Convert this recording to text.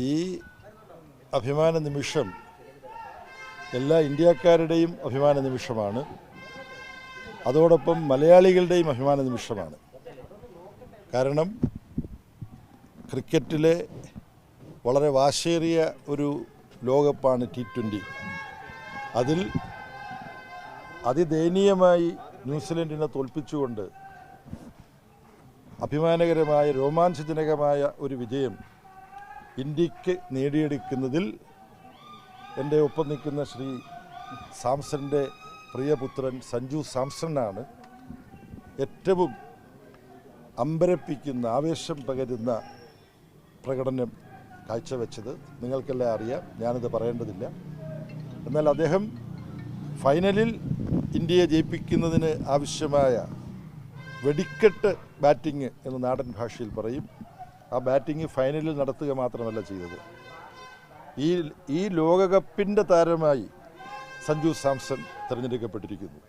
ഈ അഭിമാന നിമിഷം എല്ലാ ഇന്ത്യക്കാരുടെയും അഭിമാന നിമിഷമാണ്. അതോടൊപ്പം മലയാളികളുടെയും അഭിമാന നിമിഷമാണ്. കാരണം ക്രിക്കറ്റിലെ വളരെ വാശേറിയ ഒരു ലോകകപ്പാണ് T20. അതിൽ അതിദയനീയമായി ന്യൂസിലൻഡിനെ തോൽപ്പിച്ചുകൊണ്ട് അഭിമാനകരമായ രോമാഞ്ചജനകമായ ഒരു വിജയം ഇന്ത്യക്ക് നേടിയെടുക്കുന്നതിൽ എൻ്റെ ഒപ്പം നിൽക്കുന്ന ശ്രീ സാംസന്റെ പ്രിയപുത്രൻ സഞ്ജു സാംസണാണ് ഏറ്റവും അമ്പരപ്പിക്കുന്ന ആവേശം പകരുന്ന പ്രകടനം കാഴ്ചവെച്ചത്. നിങ്ങൾക്കെല്ലാം അറിയാം, ഞാനത് പറയേണ്ടതില്ല. എന്നാൽ അദ്ദേഹം ഫൈനലിൽ ഇന്ത്യയെ ജയിപ്പിക്കുന്നതിന് ആവശ്യമായ വെടിക്കെട്ട് ബാറ്റിംഗ് എന്ന് നാടൻ ഭാഷയിൽ പറയും. ആ ബാറ്റിംഗ് ഫൈനലിൽ നടത്തുക മാത്രമല്ല ചെയ്തത്, ഈ ലോകകപ്പിൻ്റെ താരമായി സഞ്ജു സാംസൺ തിരഞ്ഞെടുക്കപ്പെട്ടിരിക്കുന്നു.